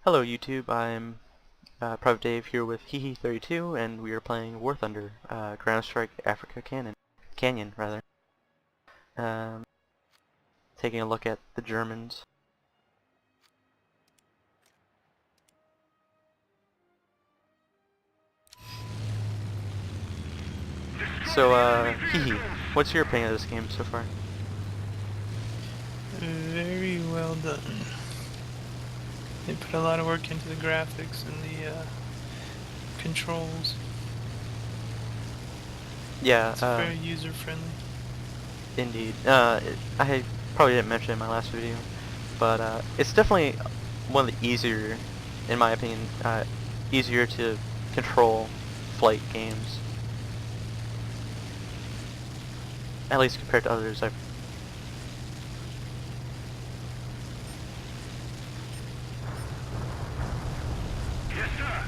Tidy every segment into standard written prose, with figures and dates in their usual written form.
Hello YouTube, I'm Private Dave here with Hehe32 and we are playing War Thunder, Counter-Strike Africa Canyon rather. Um, Taking a look at the Germans. So Hehe, what's your opinion of this game so far? Very well done. They put a lot of work into the graphics and the controls. Yeah, It's very user-friendly. indeed. I probably didn't mention it in my last video, but it's definitely one of the easier, in my opinion, easier to control flight games. At least compared to others I've... Yes, sir.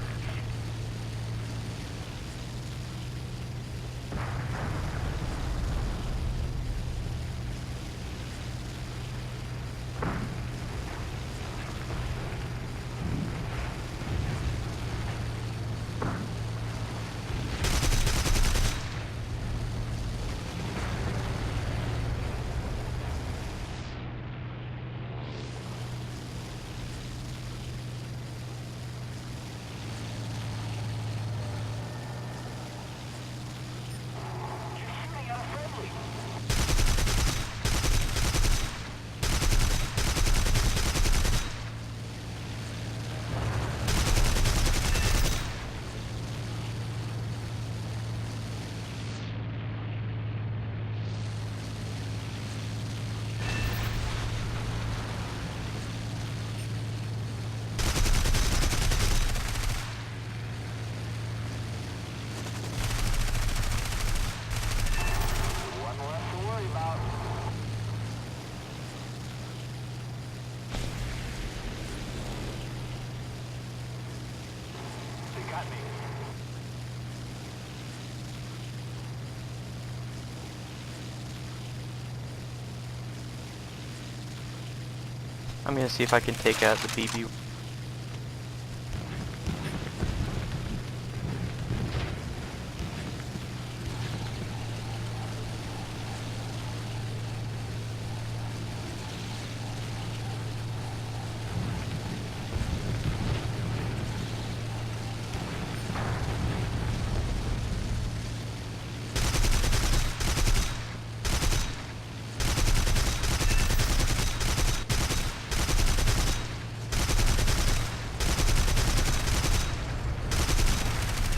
One less to worry about. They got me. I'm gonna see if I can take out the BB.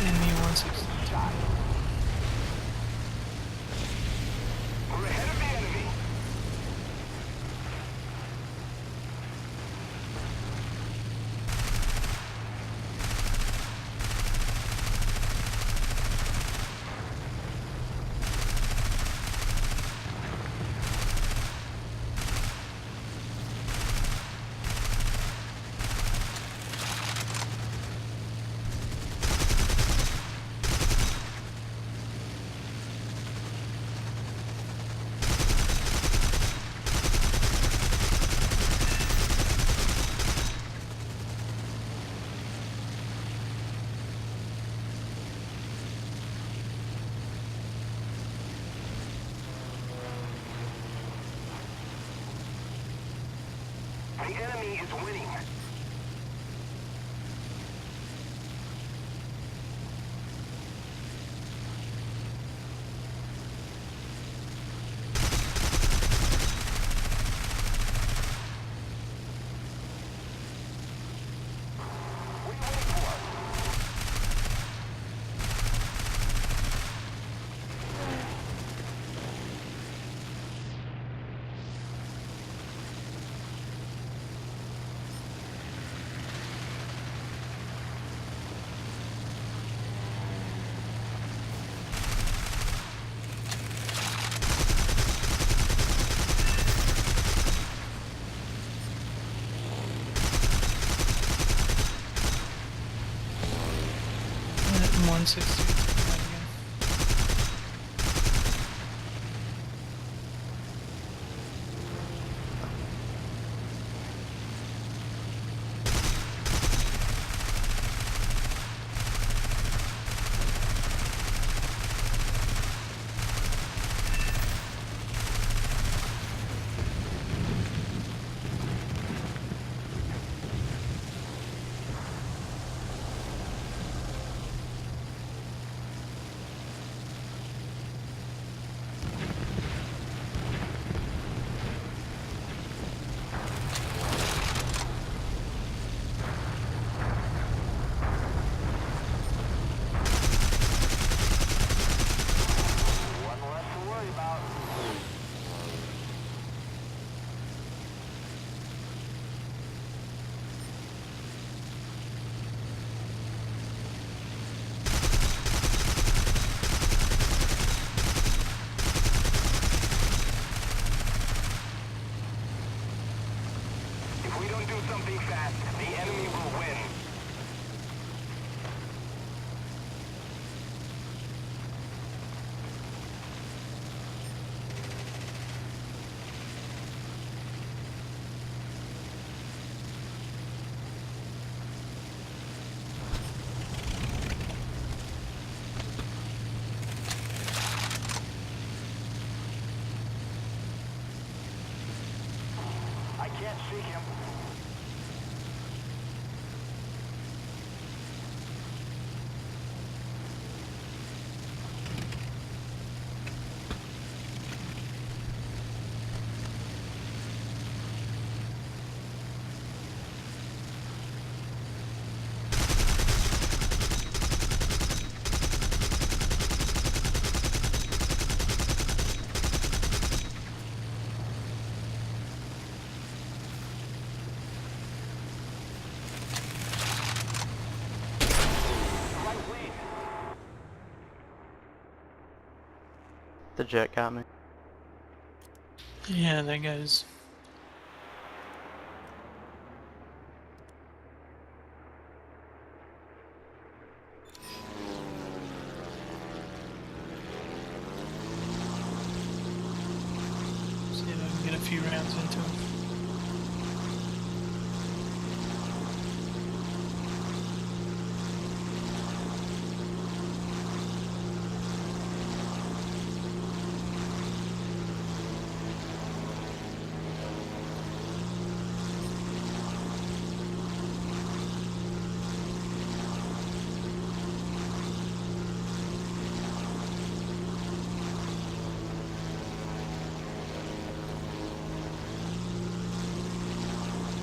Enemy 160. We're ahead of the enemy. The enemy is winning. What are you waiting for? That 160 again. can't see him. Right wing. The jet got me. Yeah, that guy's. See if I can get a few rounds into him.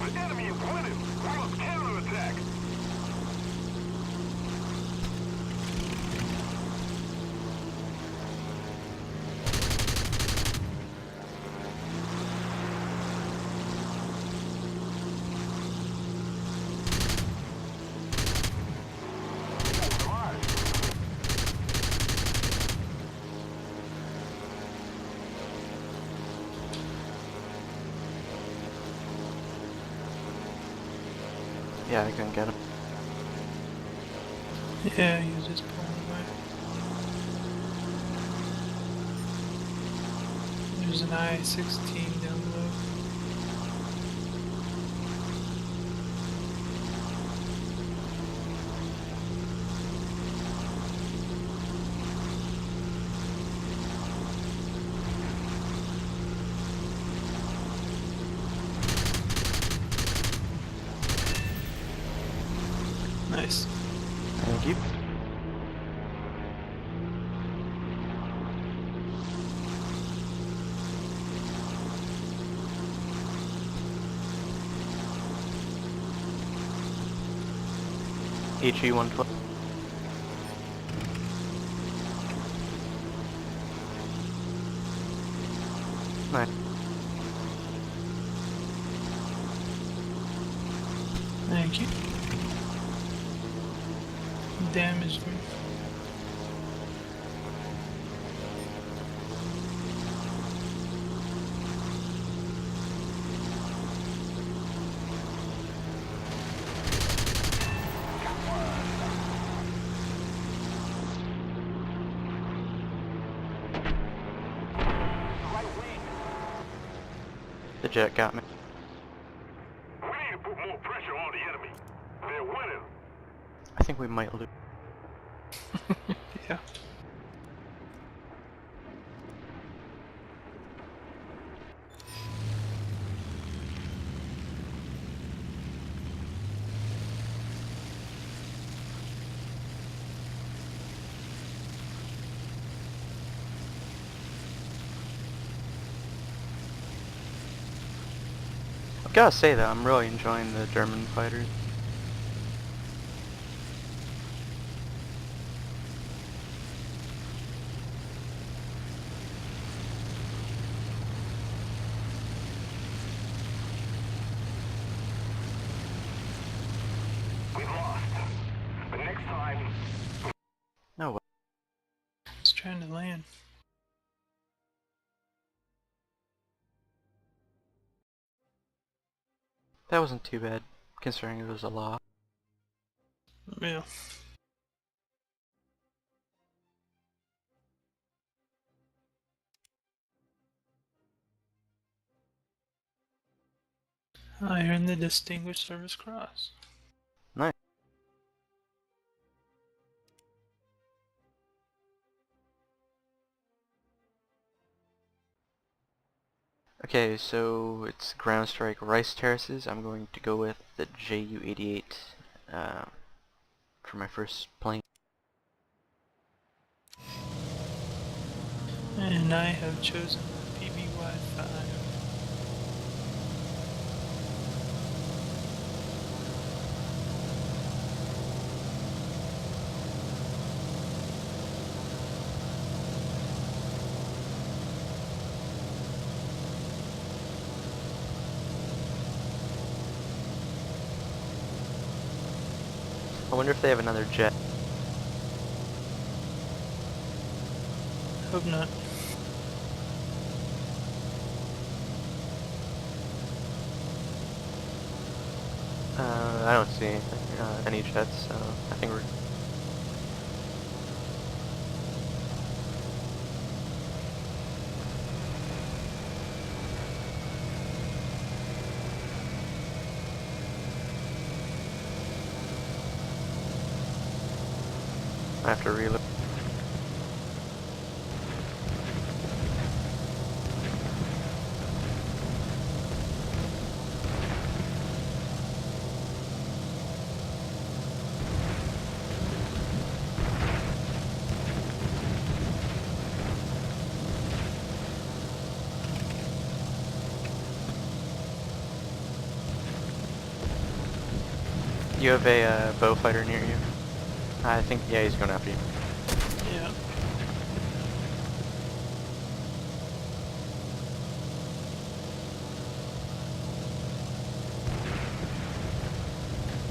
The enemy is winning. We must counterattack. Yeah, I couldn't get him. Yeah, he was just pulling away. There's an I-16 down below. Nice. Thank you. HE-112. Nice. Thank you. Damaged me. Right wing. The jet got me. We need to put more pressure on the enemy. They're winning. I think we might lose. Yeah. I've gotta say though, I'm really enjoying the German fighters. We've lost. But next time, No way. It's trying to land. That wasn't too bad, considering it was a loss. Yeah. I earned the Distinguished Service Cross. Nice. Okay, so it's Ground Strike Rice Terraces. I'm going to go with the JU-88 for my first plane. And I have chosen the PBY-5. I wonder if they have another jet. Hope not. I don't see any jets, so I think we're... I have to reload. You have a bow fighter near you? I think, yeah, he's going after you. Yeah.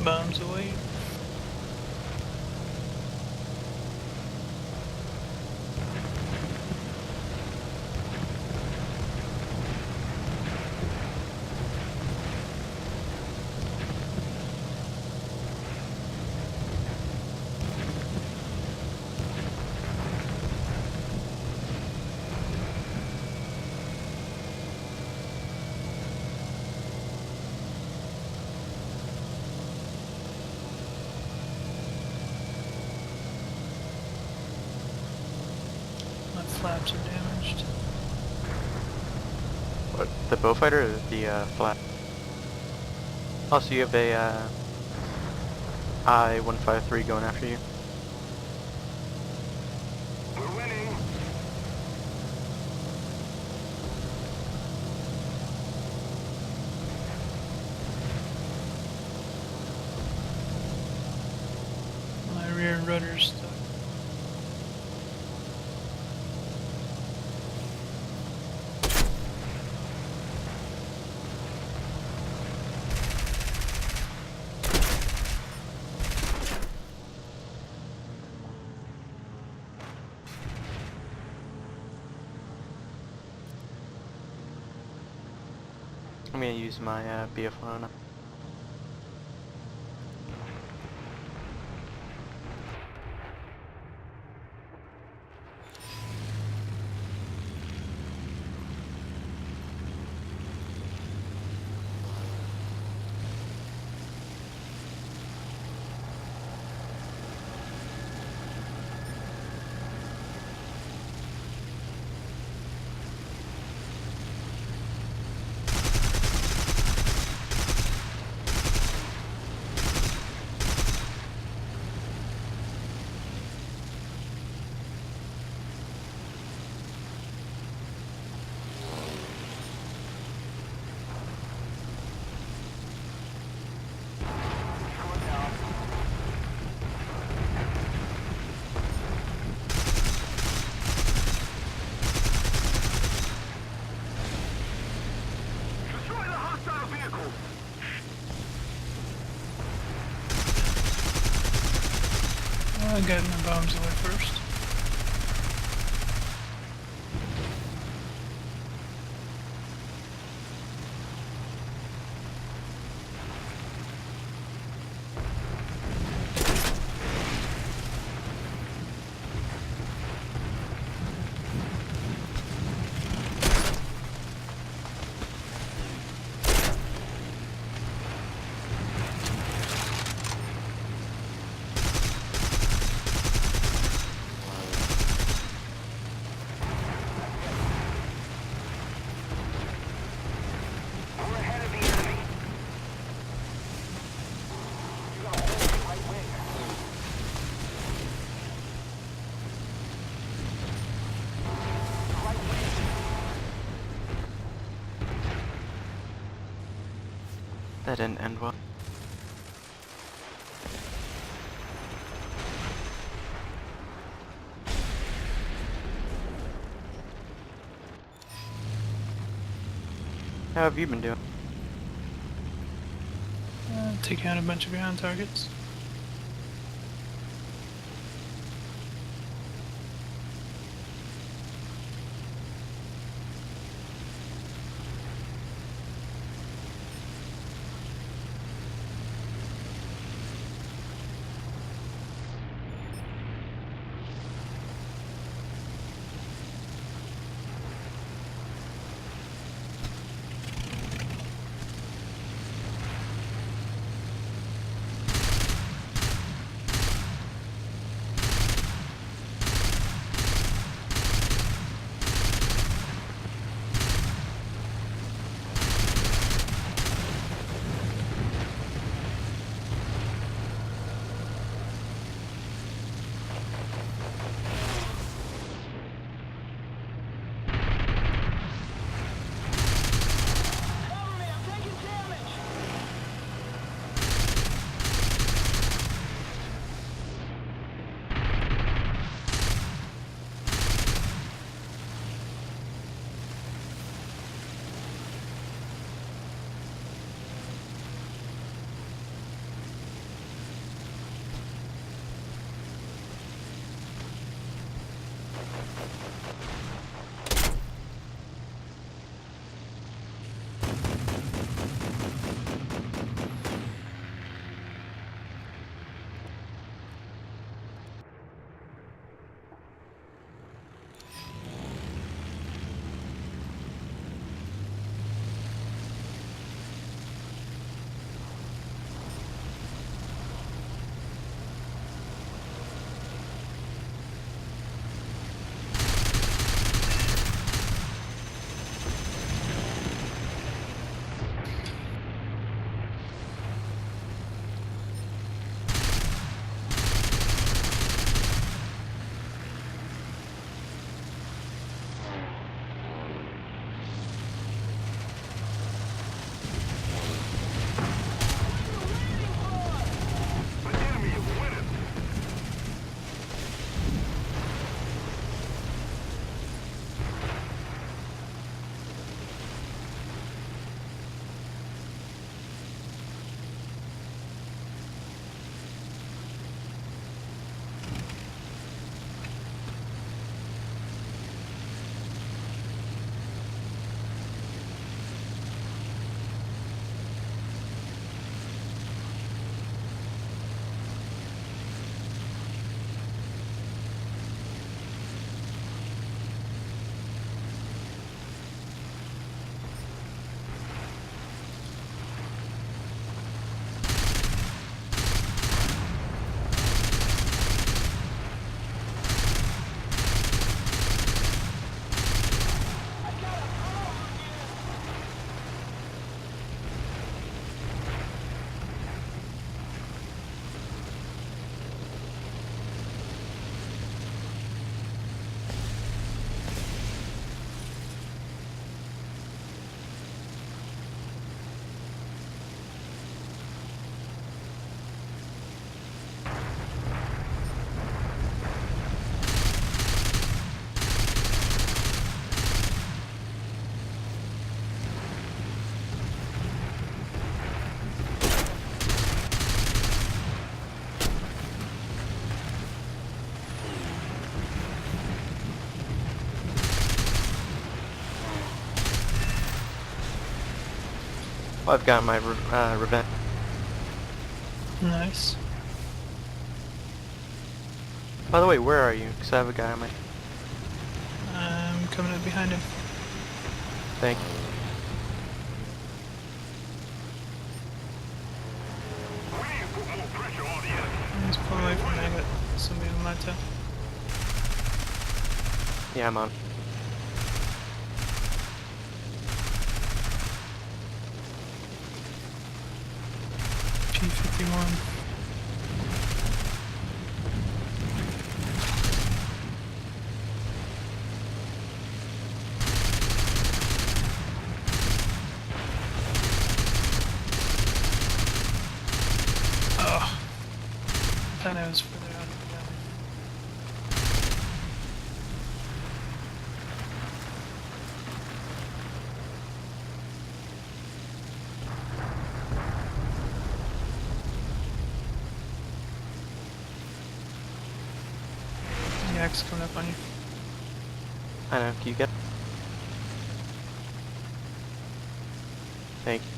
Bombs away. My flaps are damaged. What, the bow fighter or the flat? Oh, so you have a I-153 going after you? We're winning. My rear rudder's stuck. I'm gonna use my BF-109. Destroy the hostile vehicle. I got my bombs away first. That didn't end well. How have you been doing? Taking out a bunch of ground targets. The enemy is winning. Well, I've got my revenge. Nice. By the way, where are you? Because I have a guy on my... I'm coming up behind him. Thank you. We need to put more pressure on the enemy. He's pulling away from me. I got somebody on my tail. Yeah, I'm on. P-51. thought I was further out of the valley. Yak's coming up on you. I know, do you get? Thank you.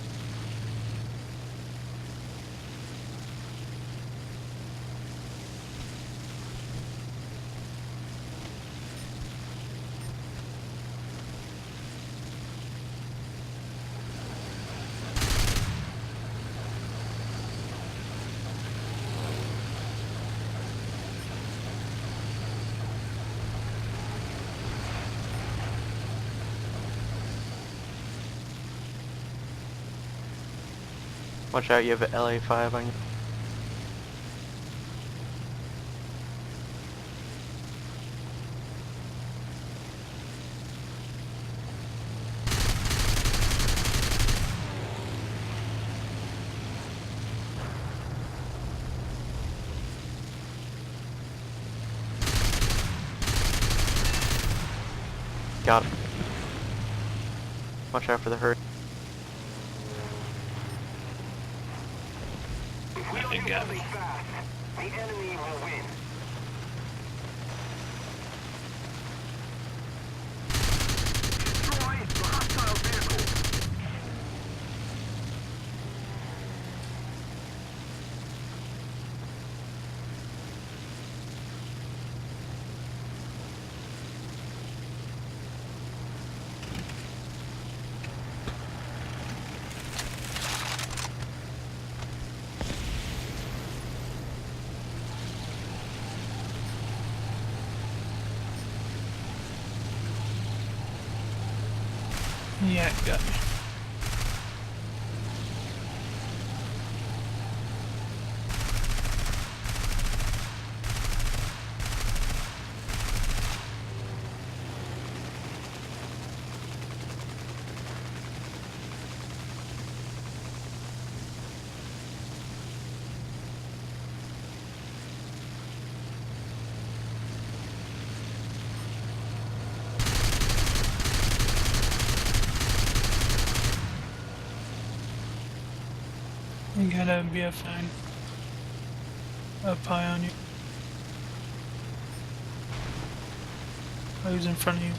Watch out, you have an LA5 on you. Got him. Watch out for the herd. If we don't They do got something me. fast, the enemy will win. Destroy the hostile vehicle. Yak got me. You got a BF9 up high on you. Oh, he's in front of you.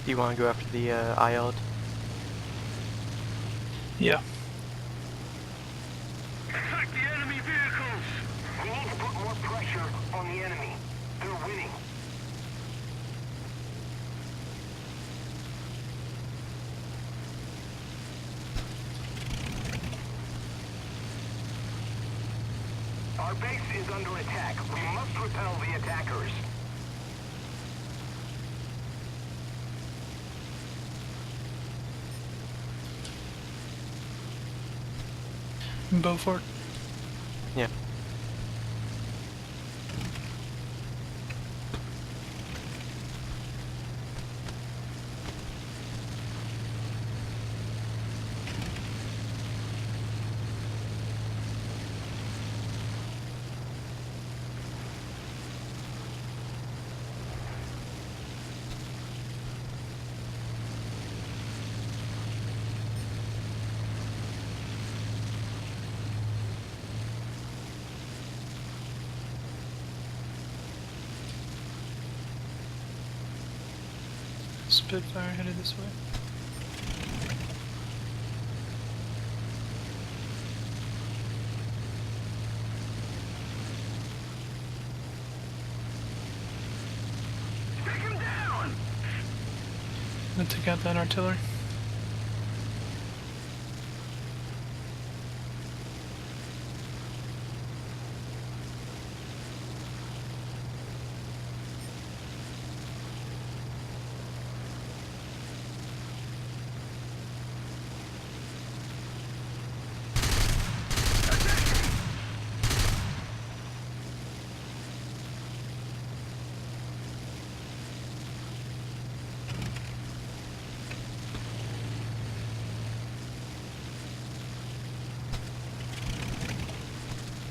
Do you want to go after the IL? Yeah. Attack the enemy vehicles! We need to put more pressure on the enemy. They're winning. Our base is under attack. We must repel the attackers. Beaufort. Yeah. Spitfire headed this way. Take him down! I'm gonna take out that artillery.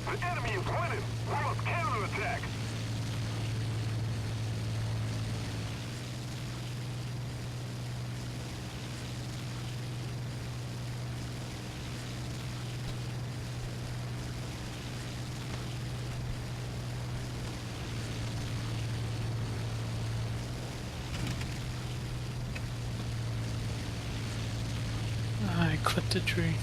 The enemy is winning! We must counterattack! I clipped a tree.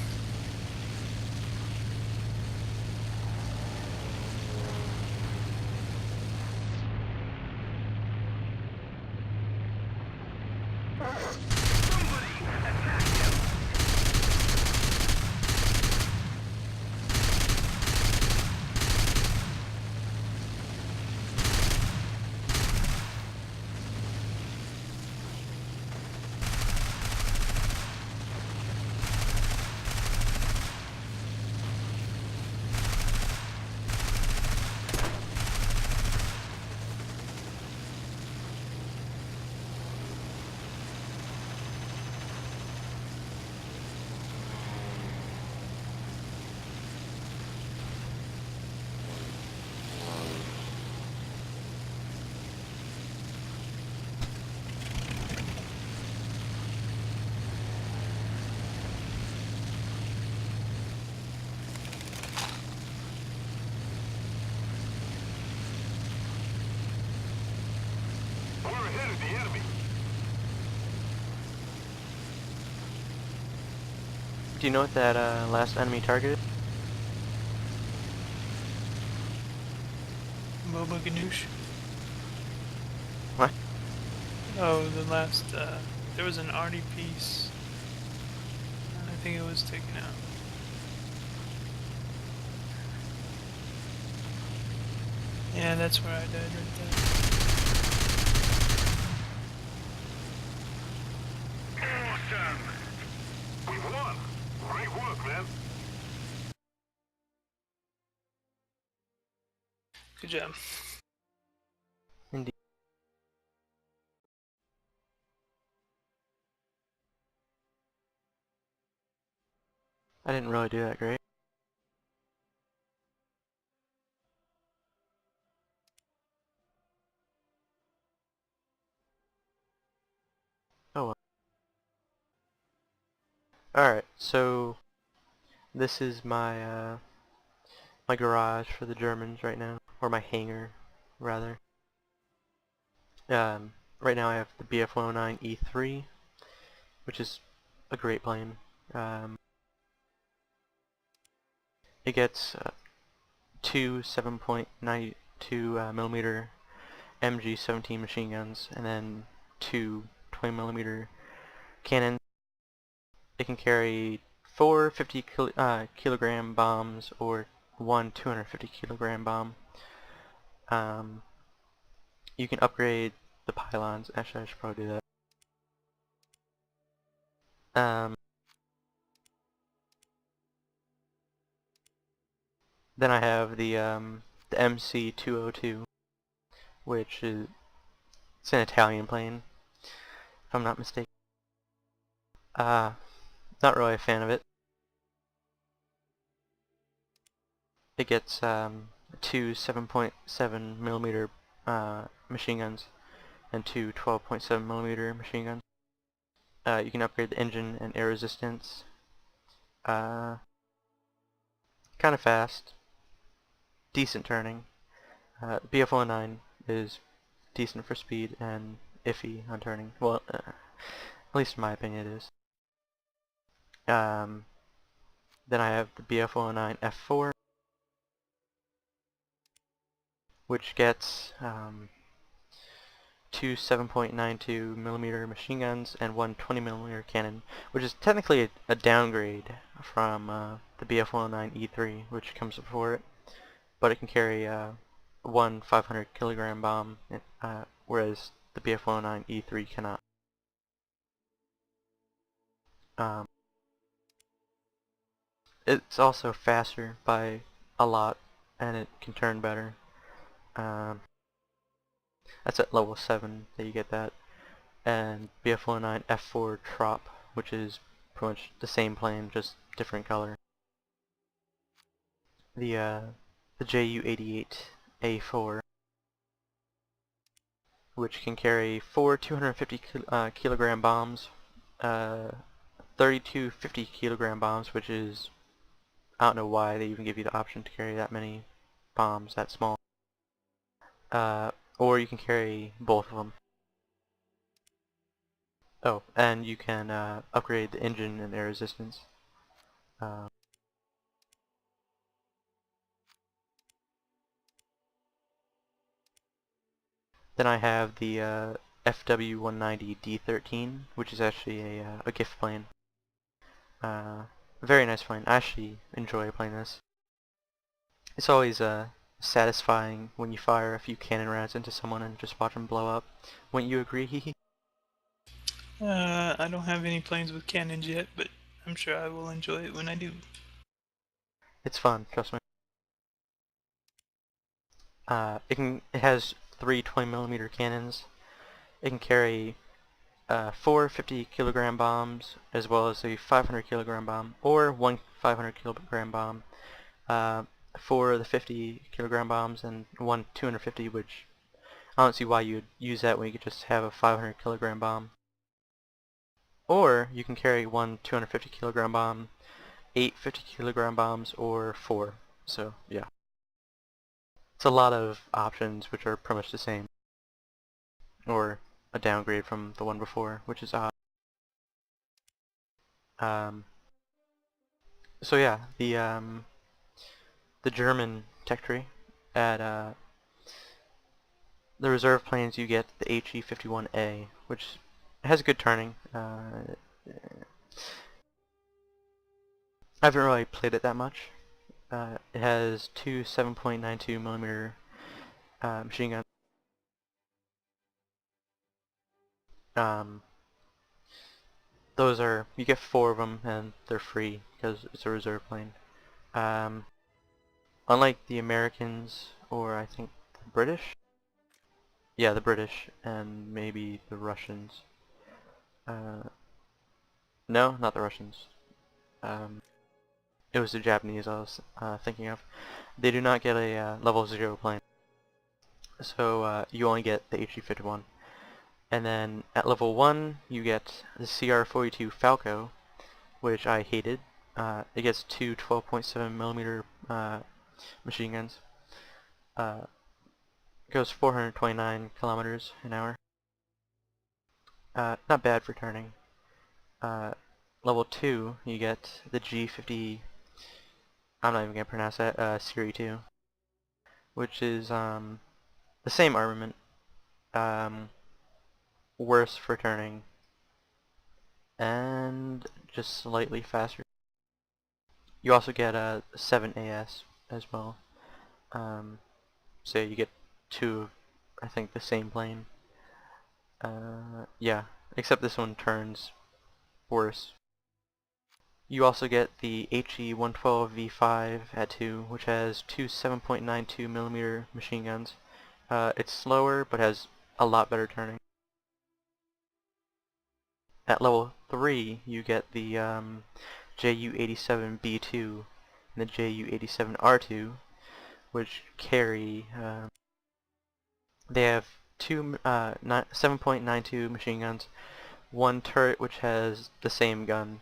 We're ahead of the enemy. Do you know what that last enemy target is? Boba Ganoush. What? Oh, the last, there was an arty piece. And I think it was taken out. Yeah, that's where I died right there. Awesome! We won! Great work, man! Good job. Indeed. I didn't really do that great. Oh well. Alright, so this is my my garage for the Germans right now, or my hangar, rather. Right now I have the Bf-109E3, which is a great plane. It gets two 7.92 millimeter MG-17 machine guns, and then two 20 millimeter cannons. It can carry four 50 kilogram bombs or one 250 kilogram bomb. You can upgrade the pylons. Actually, I should probably do that. Then I have the MC-202, which is it's an Italian plane, if I'm not mistaken. Not really a fan of it. It gets two 7.7 millimeter machine guns and two 12.7 millimeter machine guns. You can upgrade the engine and air resistance. Kind of fast. Decent turning. Bf-109 is decent for speed and iffy on turning. Well, at least in my opinion it is. Then I have the Bf-109 F4, which gets two 7.92 millimeter machine guns and one 20 millimeter cannon, which is technically a downgrade from the Bf-109E3, which comes before it, but it can carry one 500 kilogram bomb, whereas the Bf-109E3 cannot. It's also faster by a lot, and it can turn better. That's at level 7 that you get that. And Bf-109 F4 Trop, which is pretty much the same plane, just different color. The the Ju-88A4, which can carry 4 250 kilogram bombs, 32 50 kilogram bombs, which is, I don't know why they even give you the option to carry that many bombs that small. Or you can carry both of them. Oh, and you can upgrade the engine and air resistance. Then I have the FW-190 D13, which is actually a gift plane. Very nice plane. I actually enjoy playing this. It's always satisfying when you fire a few cannon rounds into someone and just watch them blow up. Wouldn't you agree, Hehe? I don't have any planes with cannons yet, but I'm sure I will enjoy it when I do. It's fun, trust me. It has 3 20mm cannons. It can carry 4 50 kilogram bombs, as well as a 500 kilogram bomb, or one 500 kilogram bomb. 4 of the 50 kilogram bombs and one 250, which I don't see why you'd use that when you could just have a 500 kilogram bomb. Or you can carry one 250 kilogram bomb, 8 50 kilogram bombs, or 4. So yeah, it's a lot of options which are pretty much the same, or a downgrade from the one before, which is odd. So yeah, the German tech tree at the reserve planes, you get the HE51A, which has good turning. I haven't really played it that much. It has two 7.92mm machine guns. Those are, you get 4 of them and they're free because it's a reserve plane. Unlike the Americans, or I think the British? Yeah, the British and maybe the Russians. No, not the Russians. It was the Japanese I was thinking of. They do not get a level 0 plane. So you only get the HE51. And then at level 1 you get the CR-42 Falco, which I hated. It gets two 12.7mm machine guns. It goes 429 kilometers an hour. Not bad for turning. Level 2 you get the G50, I'm not even going to pronounce that, Siri 2, which is the same armament, worse for turning, and just slightly faster. You also get a 7AS as well, so you get two of, I think, the same plane. Yeah, except this one turns worse. You also get the HE-112V5 at 2, which has two 7.92mm machine guns. It's slower, but has a lot better turning. At level 3, you get the Ju-87B2 and the Ju-87R2, which carry, they have two 7.92 machine guns, one turret which has the same gun,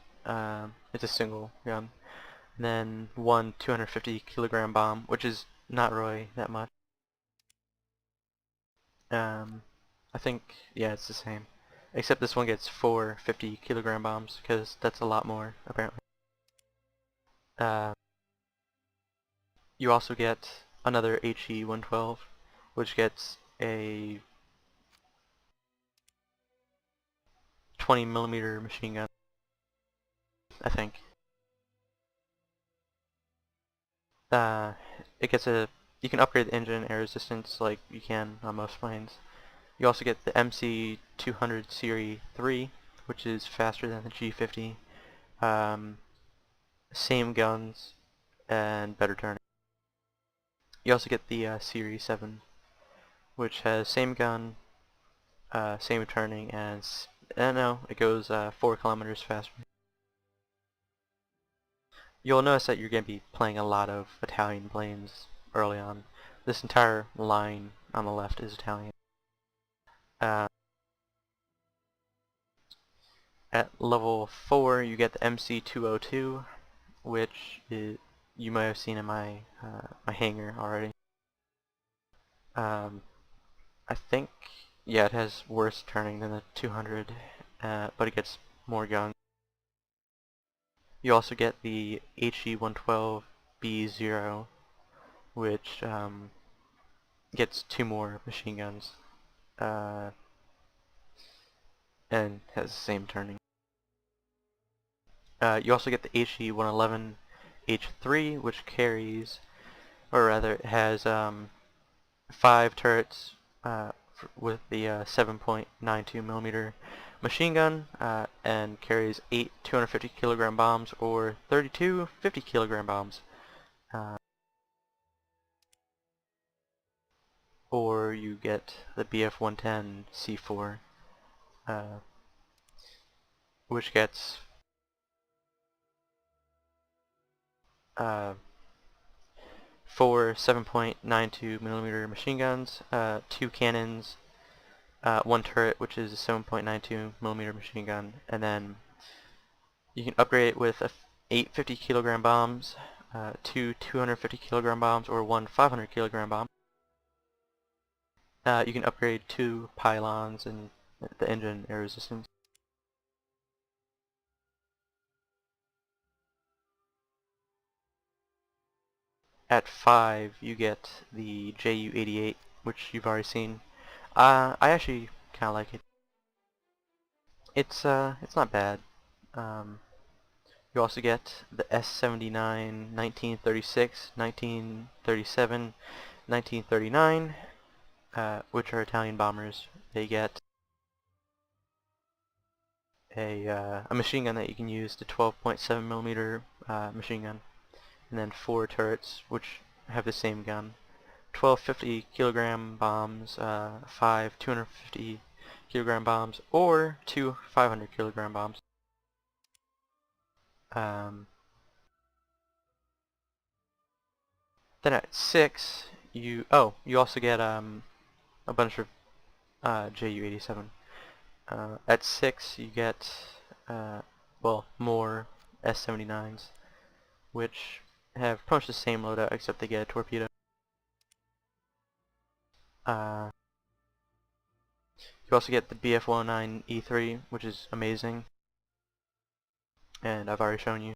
it's a single gun, and then one 250 kilogram bomb, which is not really that much. I think, yeah, it's the same. Except this one gets 4 50 kilogram bombs, because that's a lot more, apparently. You also get another HE-112, which gets a 20mm machine gun, I think. It gets a, you can upgrade the engine and air resistance like you can on most planes. You also get the MC200 Series 3, which is faster than the G50. Same guns and better turning. You also get the Series 7, which has same gun, same turning, and no, it goes 4 kilometers faster. You'll notice that you're going to be playing a lot of Italian planes early on. This entire line on the left is Italian. At level 4 you get the MC202, which you might have seen in my my hangar already. I think, yeah, it has worse turning than the 200, but it gets more guns. You also get the HE-112B0, which gets 2 more machine guns, and has the same turning. You also get the HE-111H3, which carries, or rather, it has 5 turrets with the 7.92mm machine gun, and carries 8 250 kilogram bombs or 32 50 kilogram bombs. Or you get the BF-110 C4, which gets 4 7.92mm machine guns, 2 cannons, 1 turret, which is a 7.92mm machine gun, and then you can upgrade it with 8 50 kilogram bombs, 2 250 kilogram bombs, or 1 500 kilogram bomb. You can upgrade 2 pylons and the engine air resistance. At 5 you get the Ju-88, which you've already seen. I actually kind of like it. It's not bad. You also get the S-79 1936, 1937, 1939, which are Italian bombers. They get a machine gun that you can use, the 12.7mm machine gun, and then 4 turrets, which have the same gun. 12 50 kilogram bombs, 5 250 kilogram bombs, or 2 500 kilogram bombs. Then at 6, you also get a bunch of Ju-87. At 6, you get well, more S-79s, which have pretty much the same loadout except they get a torpedo. You also get the BF-109E3, which is amazing, and I've already shown you.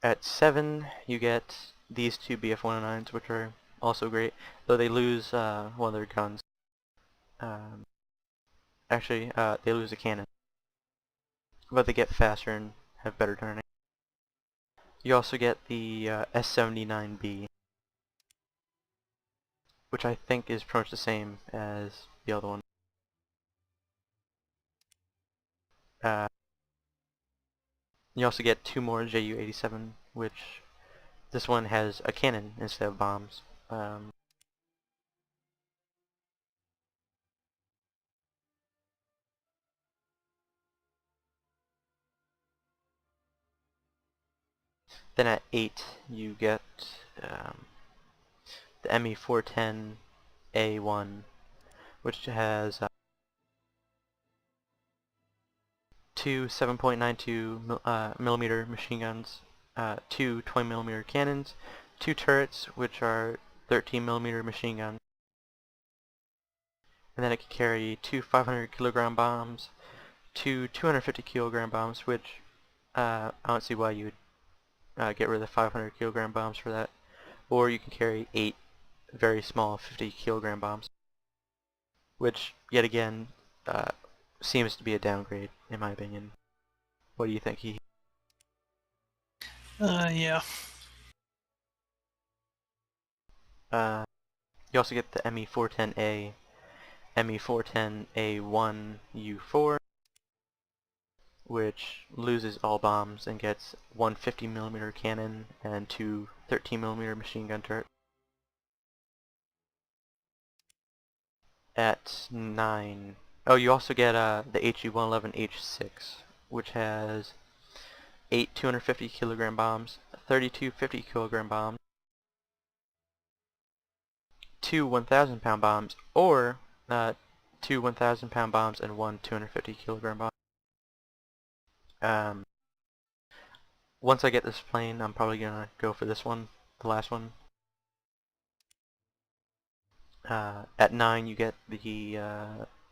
At 7, you get these 2 BF-109s, which are also great, though they lose one of their guns. Actually, they lose a cannon, but they get faster and have better turning. You also get the S-79B, which I think is pretty much the same as the other one. You also get 2 more Ju-87, which this one has a cannon instead of bombs. Then at 8 you get the ME-410A1, which has 2 7.92mm machine guns, 2 20mm cannons, 2 turrets, which are 13mm machine guns, and then it can carry 2 500 kilogram bombs, 2 250 kilogram bombs, which I don't see why you would get rid of the 500 kilogram bombs for that. Or you can carry 8 very small 50 kilogram bombs, which yet again seems to be a downgrade in my opinion. What do you think, He? Yeah. You also get the ME-410A, ME-410A1U4, which loses all bombs and gets 1 50mm cannon and 2 13mm machine gun turrets. At 9, oh, you also get the HE-111H6, which has 8 250 kilogram bombs, 32 50 kilogram bombs, 2 1,000-pound bombs, or 2 1,000-pound bombs and 1 250-kilogram bomb. Once I get this plane, I'm probably gonna go for this one, the last one. At 9, you get the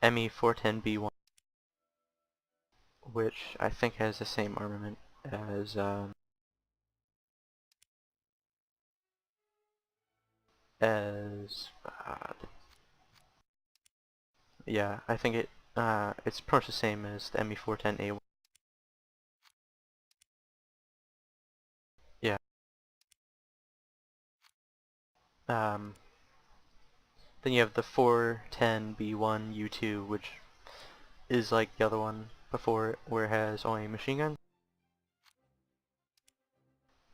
ME-410B1, which I think has the same armament as yeah, I think it's pretty much the same as the ME-410A1. Yeah. Then you have the 410B1U2, which is like the other one before it, where it has only machine guns.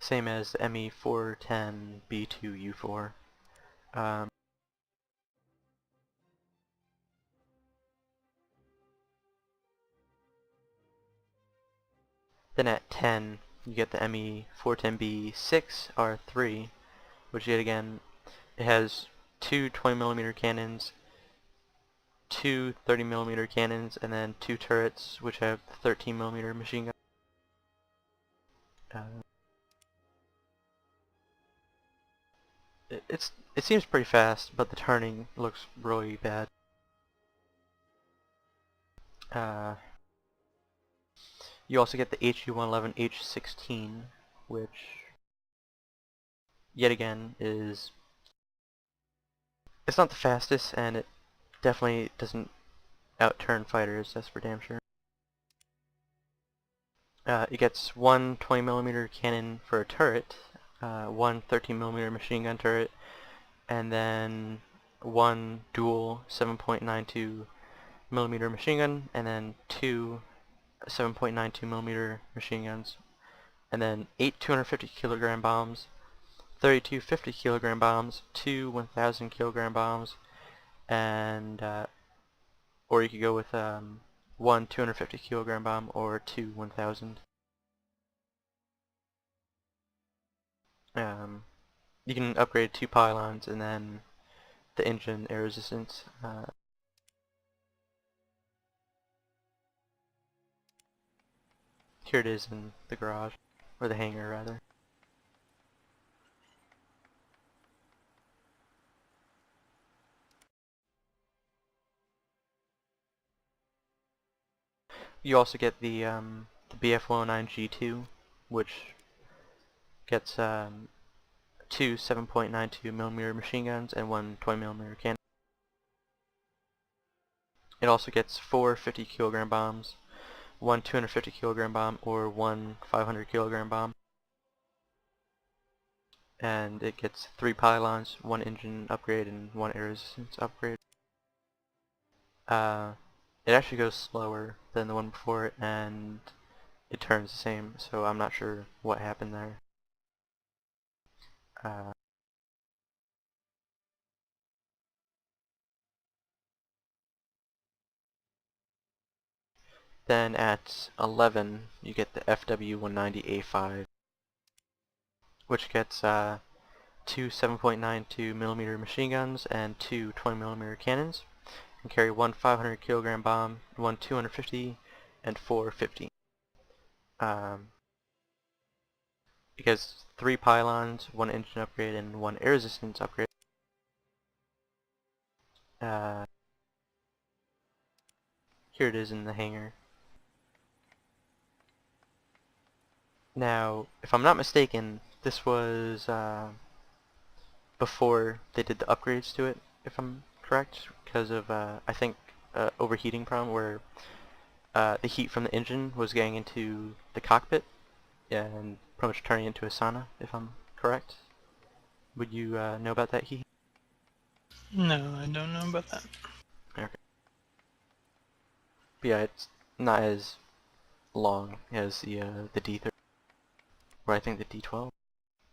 Same as the ME-410B2U4. Then at 10, you get the ME-410B6R3, which yet again, it has 2 20mm cannons, 2 30mm cannons, and then 2 turrets, which have 13mm machine guns. It seems pretty fast, but the turning looks really bad. You also get the HU-111 H-16, which yet again it's not the fastest, and it definitely doesn't outturn fighters, that's for damn sure. It gets 1 20mm cannon for a turret, 1 13mm machine gun turret, and then 1 dual 7.92mm machine gun, and then 2 7.92mm machine guns, and then 8 250-kilogram bombs, 32 50-kilogram bombs, 2 1,000-kilogram bombs, and or you could go with 1 250-kilogram bomb or 2 1,000. You can upgrade 2 pylons and then the engine air resistance. Here it is in the garage, or the hangar rather. You also get the BF-109G2, which gets 2 7.92mm machine guns and 1 20mm cannon. It also gets 4 50-kilogram bombs, 1 250-kilogram bomb, or 1 500-kilogram bomb. And it gets 3 pylons, 1 engine upgrade, and 1 air resistance upgrade. It actually goes slower than the one before it, and it turns the same, so I'm not sure what happened there. Then at 11, you get the FW-190A5, which gets 2 7.92mm machine guns and 2 20mm cannons, and carry 1 500-kilogram bomb, 1 250, and 4 50. It gets 3 pylons, 1 engine upgrade, and 1 air resistance upgrade. Here it is in the hangar. Now, if I'm not mistaken, this was before they did the upgrades to it, if I'm correct, because of, I think, overheating problem where the heat from the engine was getting into the cockpit and pretty much turning into a sauna, if I'm correct. Would you know about that heat? No, I don't know about that. Okay. But yeah, it's not as long as the D30, or I think the D12.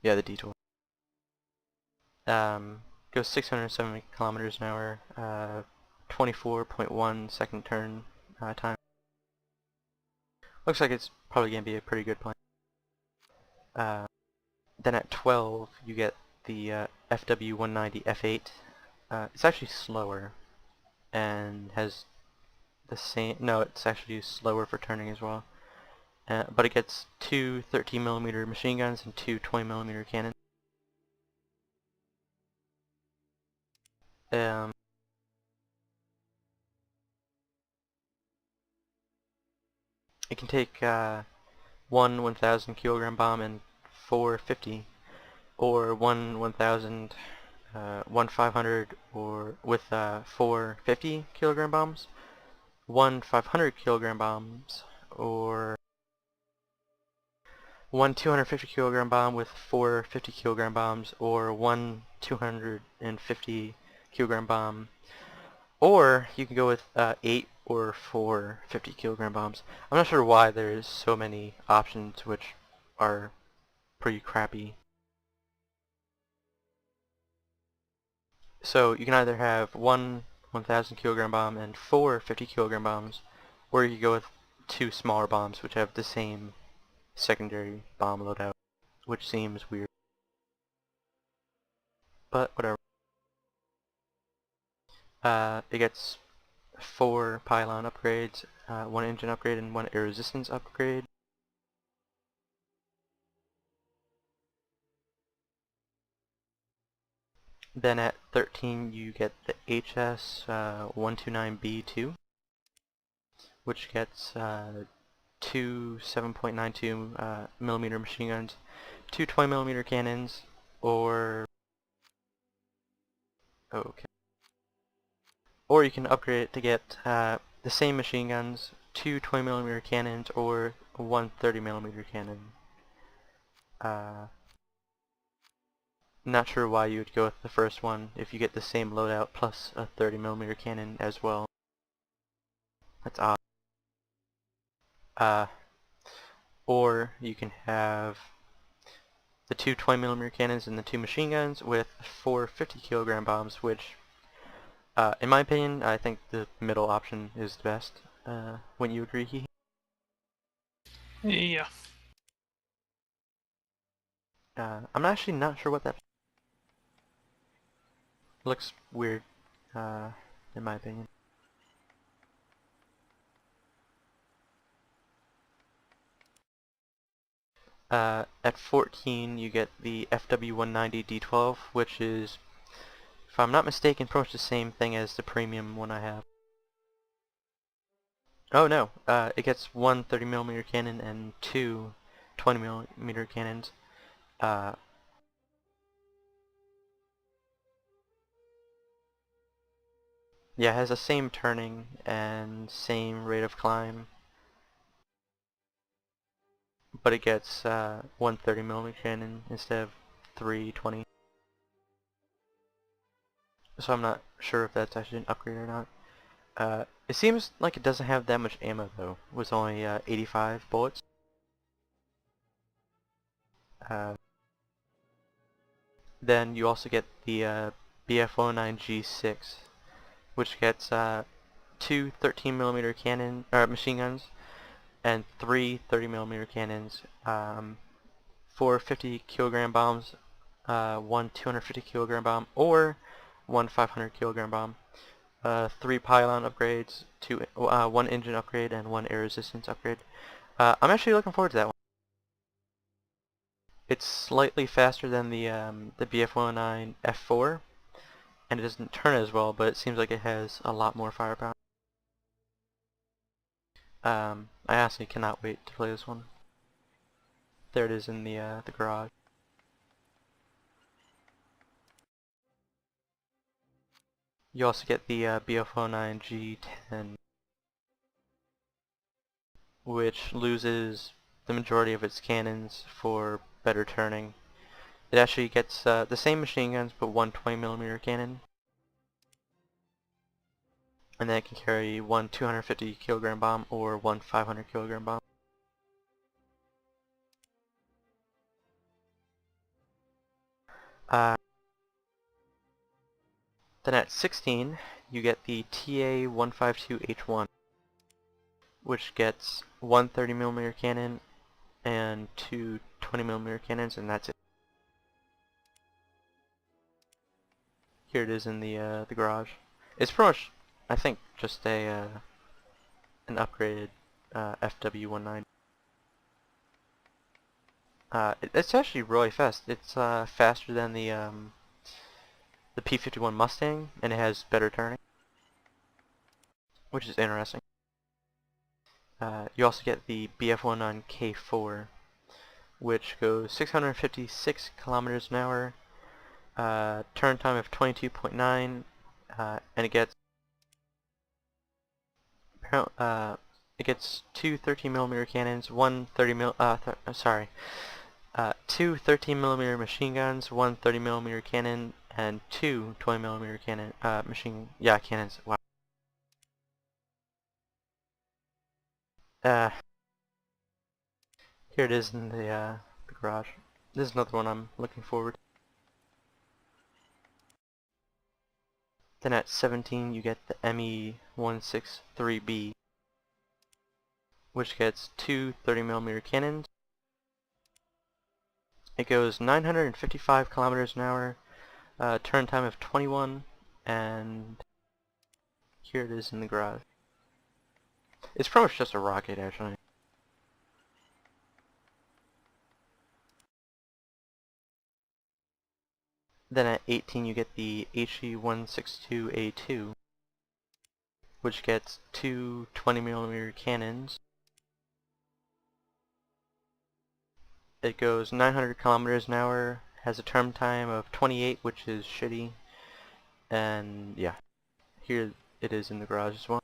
Yeah, the D12. Goes 670 kilometers an hour, 24.1 second turn time. Looks like it's probably going to be a pretty good plane. Then at 12, you get the FW-190 F8, it's actually slower and has the same. No, it's actually slower for turning as well. But it gets two 13mm machine guns and two 20mm cannons. It can take one 1,000 kilogram bomb and four 50, or one 1,000, one 500, or with four 50 kilogram bombs, one 500 kilogram bombs, or one 250 kilogram bomb with four 50 kilogram bombs, or one 250 kilogram bomb. Or you can go with 8 or 4 50 kilogram bombs. I'm not sure why there's so many options, which are pretty crappy. So you can either have one 1,000 kilogram bomb and four 50 kilogram bombs, or you can go with two smaller bombs which have the same secondary bomb loadout, which seems weird. But whatever. It gets 4 pylon upgrades, 1 engine upgrade, and 1 air resistance upgrade. Then at 13 you get the HS 129B2, which gets two 7.92 millimeter machine guns, two 20mm cannons, or you can upgrade it to get the same machine guns, two 20mm cannons, or one 30mm cannon. Not sure why you would go with the first one if you get the same loadout plus a 30mm cannon as well. That's odd. Or you can have the two 20mm cannons and the two machine guns with four 50 kilogram bombs, which, in my opinion, I think the middle option is the best. Wouldn't you agree, Hehe? Yeah. I'm actually not sure what that looks weird, in my opinion. At 14 you get the FW190D12, which is, if I'm not mistaken, pretty much the same thing as the premium one I have. Oh no, it gets one 30mm cannon and two 20mm cannons. Yeah, it has the same turning and same rate of climb, but it gets one 30mm cannon instead of three 20. So I'm not sure if that's actually an upgrade or not. It seems like it doesn't have that much ammo though. It was only 85 bullets. Then you also get the BF-109G6, which gets two 13mm cannon machine guns and three 30mm cannons, four 50 kilogram bombs, one 250 kilogram bomb, or one 500 kilogram bomb, three pylon upgrades, one engine upgrade, and one air resistance upgrade. I'm actually looking forward to that one. It's slightly faster than the BF-109 F4, and it doesn't turn as well, but it seems like it has a lot more firepower. I honestly cannot wait to play this one. There it is in the garage. You also get the BF-109 G10, which loses the majority of its cannons for better turning. It actually gets the same machine guns, but one 20mm cannon. And then it can carry one 250 kilogram bomb or one 500 kilogram bomb. Then at 16, you get the TA-152H1, which gets one 30mm cannon and two 20mm cannons, and that's it. Here it is in the garage. It's pretty much, I think, just a an upgraded FW-190. It's actually really fast. It's faster than the P-51 Mustang, and it has better turning, which is interesting. You also get the BF-1 on K4, which goes 656 kilometers an hour, turn time of 22.9, and it gets two 13mm cannons, two 13mm machine guns, one 30mm cannon, and two 20mm cannons. Wow. Here it is in the garage. This is another one I'm looking forward to. Then at 17 you get the ME-163B, which gets two 30mm cannons. It goes 955 kilometers an hour, turn time of 21, and here it is in the garage. It's pretty much just a rocket, actually. Then at 18 you get the HE-162A2, which gets two 20mm cannons. It goes 900 kilometers an hour, has a turn time of 28, which is shitty, and yeah, here it is in the garage as well.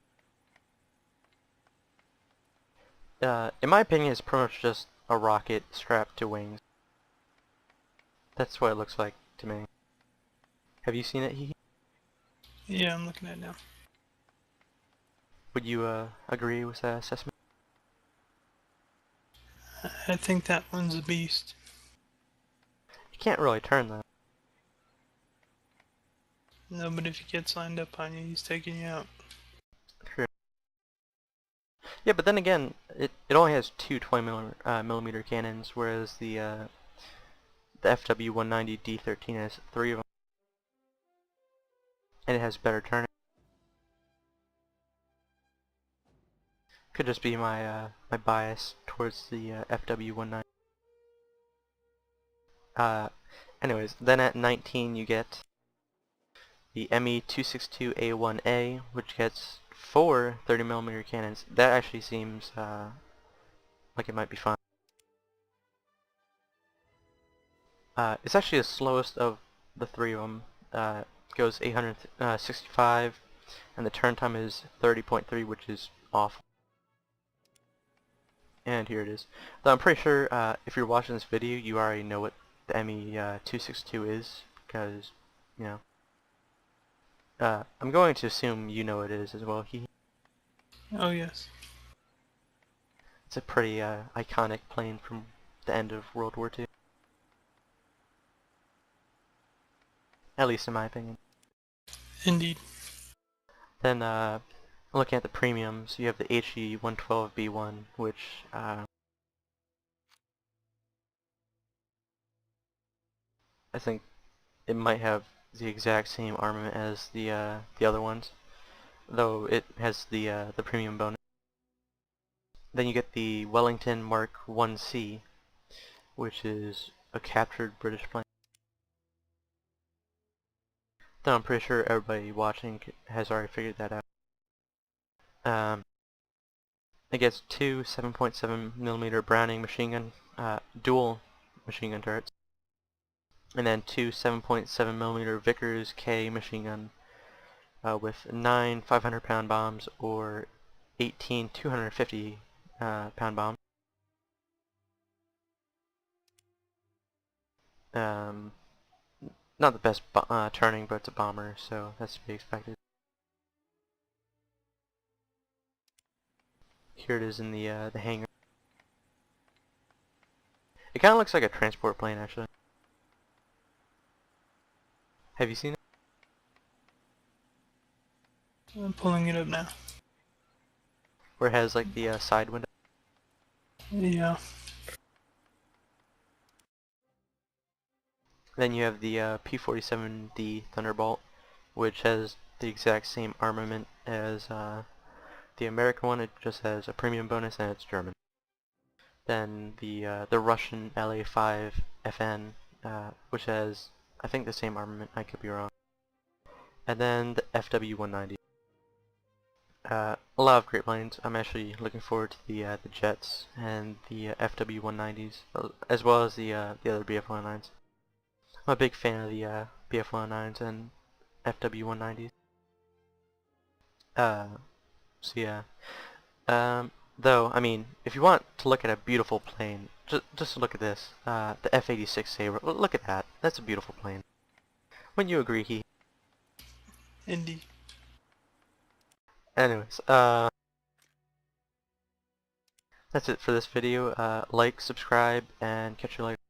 In my opinion, it's pretty much just a rocket strapped to wings. That's what it looks like to me. Have you seen it, Hee? Yeah, I'm looking at it now. Would you agree with that assessment? I think that one's a beast. You can't really turn that. No, but if he gets lined up on you, he's taking you out. True. Yeah, but then again, it only has two 20mm cannons, whereas the FW-190 D13 has three of them, and it has better turning. Could just be my my bias towards the FW-190. Anyways, then at 19 you get the ME-262A1A, which gets four 30mm cannons. That actually seems like it might be fun. It's actually the slowest of the three of them. It goes 865, and the turn time is 30.3, which is awful. And here it is. Though I'm pretty sure if you're watching this video, you already know what the ME-262 is, because, you know. I'm going to assume you know what it is as well. Oh yes. It's a pretty iconic plane from the end of World War II. At least in my opinion. Indeed. Then looking at the premiums, you have the HE-112B1, which I think it might have the exact same armament as the other ones, though it has the premium bonus. Then you get the Wellington Mark 1C, which is a captured British plane. Though I'm pretty sure everybody watching has already figured that out. It gets two 7.7mm Browning machine gun, dual machine gun turrets, and then two 7.7mm Vickers K machine gun with 9 500-pound bombs or 18 250-pound bombs. Not the best turning, but it's a bomber, so that's to be expected. Here it is in the hangar. It kind of looks like a transport plane, actually. Have you seen it? I'm pulling it up now. Where it has like the side window? Yeah. Then you have the P-47D Thunderbolt, which has the exact same armament as the American one. It just has a premium bonus and it's German. Then the Russian LA-5 FN, which has, I think, the same armament. I could be wrong. And then the FW-190. A lot of great planes. I'm actually looking forward to the jets and the FW-190s, as well as the other BF-109s. I'm a big fan of the BF-109s and FW-190s. So yeah. Though, I mean, if you want to look at a beautiful plane, just look at this. The F-86 Sabre. Look at that. That's a beautiful plane. Wouldn't you agree, He? Indy. Anyways, that's it for this video. Like, subscribe, and catch you later.